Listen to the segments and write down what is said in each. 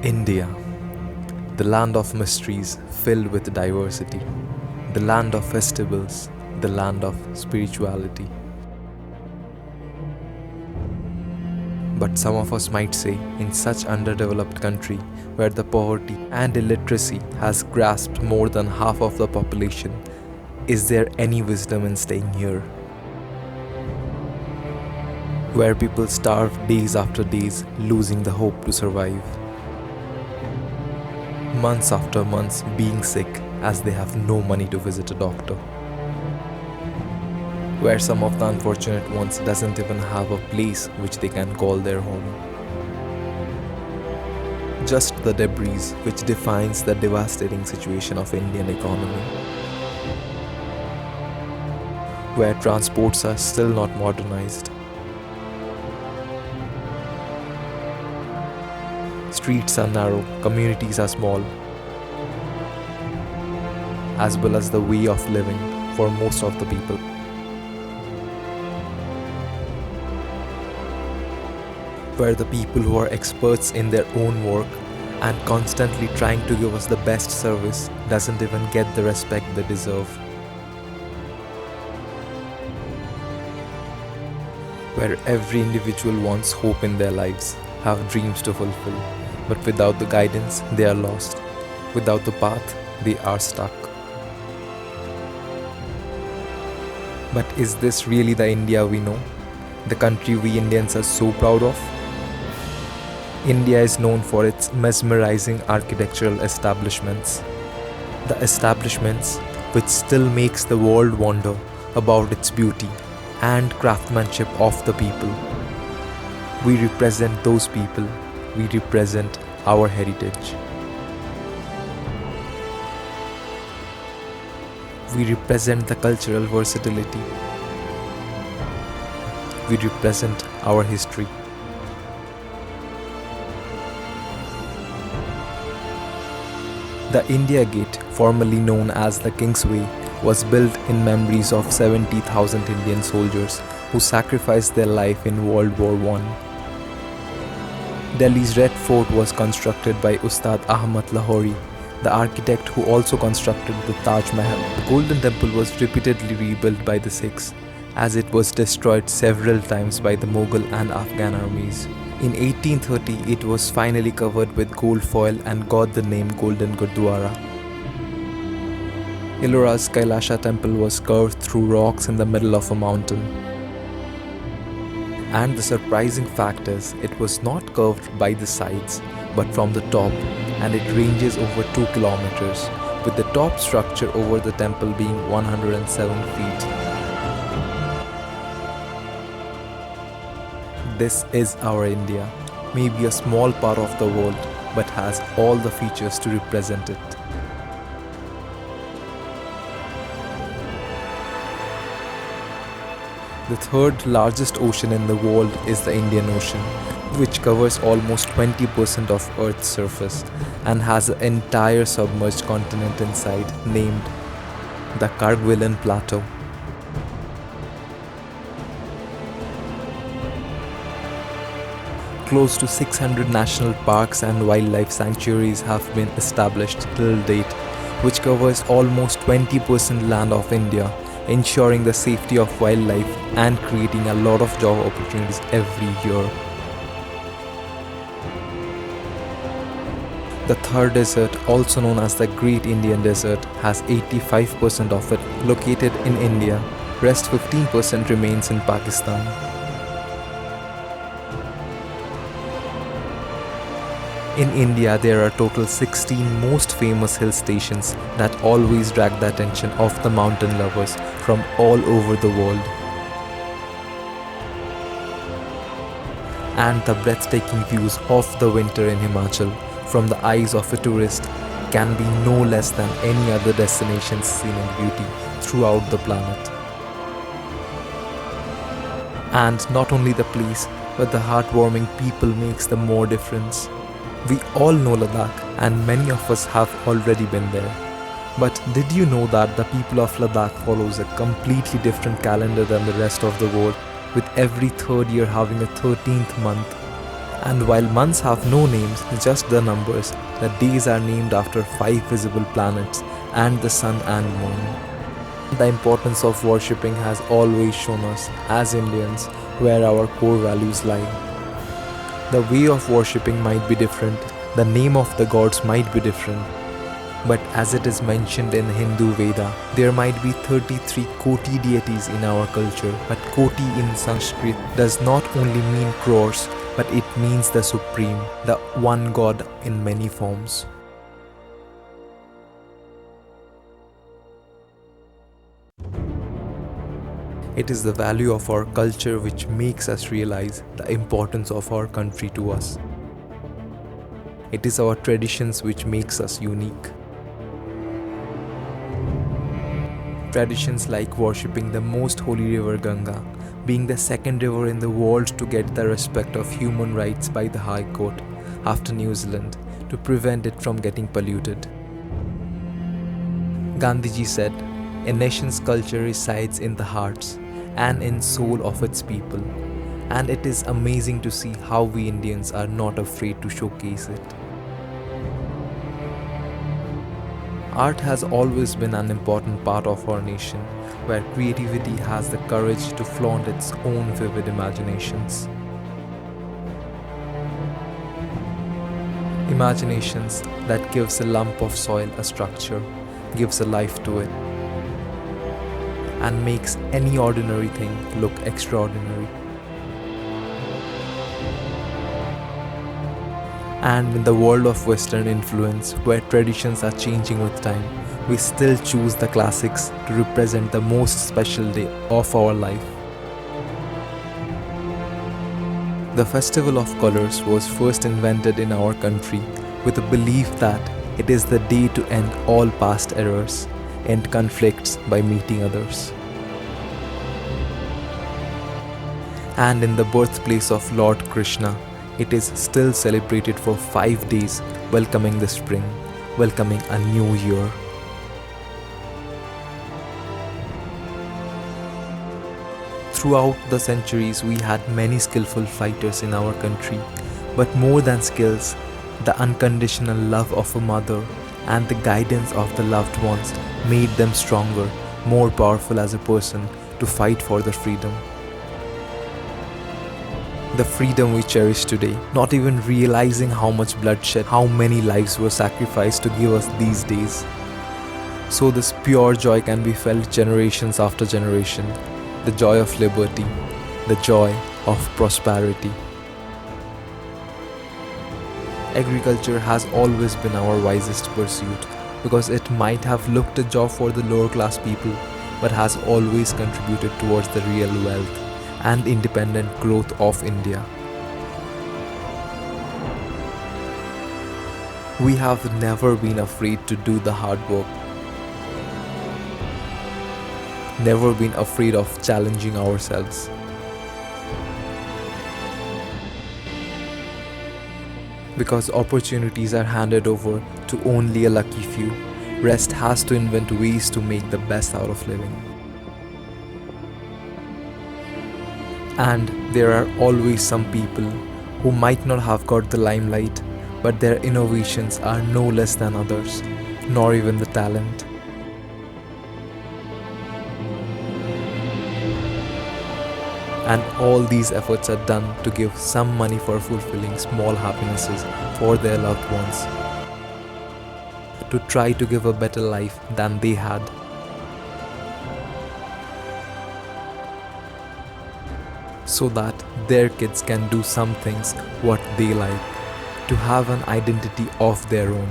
India, the land of mysteries filled with diversity, the land of festivals, the land of spirituality. But some of us might say, in such underdeveloped country where the poverty and illiteracy has grasped more than half of the population, is there any wisdom in staying here? Where people starve days after days, losing the hope to survive. Months after months being sick as they have no money to visit a doctor. Where some of the unfortunate ones doesn't even have a place which they can call their home. Just the debris which defines the devastating situation of Indian economy. Where transports are still not modernized. Streets are narrow, communities are small, as well as the way of living for most of the people. Where the people who are experts in their own work and constantly trying to give us the best service doesn't even get the respect they deserve. Where every individual wants hope in their lives, have dreams to fulfill, but without the guidance, they are lost. Without the path, they are stuck. But is this really the India we know? The country we Indians are so proud of? India is known for its mesmerizing architectural establishments. The establishments which still makes the world wonder about its beauty and craftsmanship of the people. We represent those people. We represent our heritage. We represent the cultural versatility. We represent our history. The India Gate, formerly known as the Kingsway, was built in memories of 70,000 Indian soldiers who sacrificed their life in World War I. Delhi's Red Fort was constructed by Ustad Ahmad Lahori, the architect who also constructed the Taj Mahal. The Golden Temple was repeatedly rebuilt by the Sikhs, as it was destroyed several times by the Mughal and Afghan armies. In 1830, it was finally covered with gold foil and got the name Golden Gurdwara. Ellora's Kailasha temple was carved through rocks in the middle of a mountain. And the surprising fact is, it was not curved by the sides, but from the top, and it ranges over 2 kilometers, with the top structure over the temple being 107 feet. This is our India, maybe a small part of the world, but has all the features to represent it. The third largest ocean in the world is the Indian Ocean, which covers almost 20% of Earth's surface and has an entire submerged continent inside named the Kerguelen Plateau. Close to 600 national parks and wildlife sanctuaries have been established till date, which covers almost 20% land of India, ensuring the safety of wildlife and creating a lot of job opportunities every year. The Thar Desert, also known as the Great Indian Desert, has 85% of it located in India. Rest 15% remains in Pakistan. In India, there are total 16 most famous hill stations that always drag the attention of the mountain lovers from all over the world. And the breathtaking views of the winter in Himachal from the eyes of a tourist can be no less than any other destination's scenic beauty throughout the planet. And not only the place, but the heartwarming people makes the more difference. We all know Ladakh, and many of us have already been there. But did you know that the people of Ladakh follows a completely different calendar than the rest of the world, with every third year having a 13th month? And while months have no names, just the numbers, the days are named after 5 visible planets and the sun and moon. The importance of worshipping has always shown us, as Indians, where our core values lie. The way of worshipping might be different, the name of the gods might be different, but as it is mentioned in Hindu Veda, there might be 33 Koti deities in our culture. But Koti in Sanskrit does not only mean crores, but it means the supreme, the one God in many forms. It is the value of our culture which makes us realize the importance of our country to us. It is our traditions which makes us unique. Traditions like worshipping the most holy river Ganga, being the second river in the world to get the respect of human rights by the High Court after New Zealand to prevent it from getting polluted. Gandhiji said, "A nation's culture resides in the hearts and in soul of its people, and it is amazing to see how we Indians are not afraid to showcase it." Art has always been an important part of our nation, where creativity has the courage to flaunt its own vivid imaginations. Imaginations that gives a lump of soil a structure, gives a life to it, and makes any ordinary thing look extraordinary. And in the world of Western influence, where traditions are changing with time, we still choose the classics to represent the most special day of our life. The Festival of Colors was first invented in our country with the belief that it is the day to end all past errors, end conflicts by meeting others. And in the birthplace of Lord Krishna, it is still celebrated for 5 days, welcoming the spring, welcoming a new year. Throughout the centuries, we had many skillful fighters in our country, but more than skills, the unconditional love of a mother and the guidance of the loved ones made them stronger, more powerful as a person to fight for their freedom. The freedom we cherish today, not even realizing how much bloodshed, how many lives were sacrificed to give us these days. So this pure joy can be felt generations after generation, the joy of liberty, the joy of prosperity. Agriculture has always been our wisest pursuit, because it might have looked a job for the lower class people, but has always contributed towards the real wealth and independent growth of India. We have never been afraid to do the hard work, never been afraid of challenging ourselves. Because opportunities are handed over to only a lucky few, rest has to invent ways to make the best out of living. And there are always some people who might not have got the limelight, but their innovations are no less than others, nor even the talent. And all these efforts are done to give some money for fulfilling small happinesses for their loved ones, to try to give a better life than they had. So that their kids can do some things what they like, to have an identity of their own.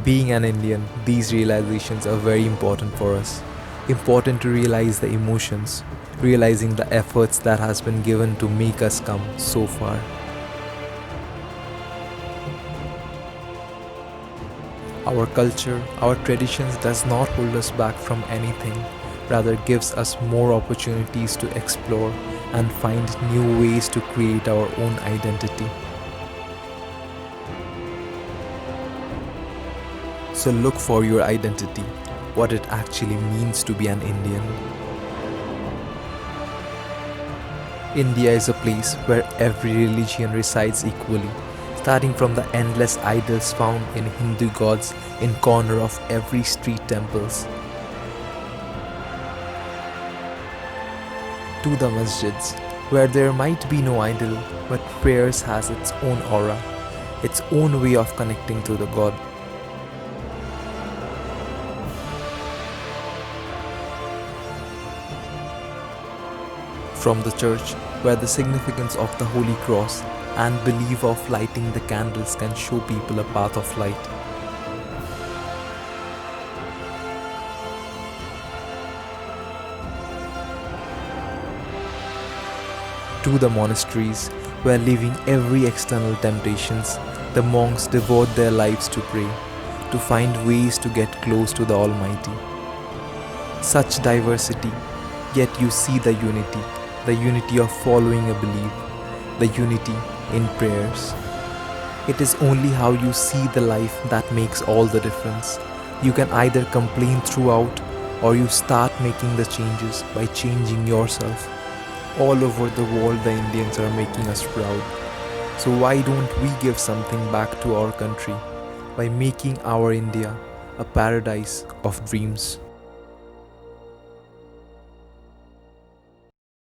Being an Indian, these realizations are very important for us. Important to realize the emotions, realizing the efforts that has been given to make us come so far. Our culture, our traditions does not hold us back from anything, rather gives us more opportunities to explore and find new ways to create our own identity. So look for your identity, what it actually means to be an Indian. India is a place where every religion resides equally, starting from the endless idols found in Hindu gods in corner of every street temples, to the masjids, where there might be no idol, but prayers has its own aura, its own way of connecting to the God. From the church, where the significance of the Holy Cross and belief of lighting the candles can show people a path of light. To the monasteries, where leaving every external temptations, the monks devote their lives to pray, to find ways to get close to the Almighty. Such diversity, yet you see the unity of following a belief, the unity in prayers. It is only how you see the life that makes all the difference. You can either complain throughout, or you start making the changes by changing yourself. All over the world, the Indians are making us proud. So why don't we give something back to our country by making our India a paradise of dreams?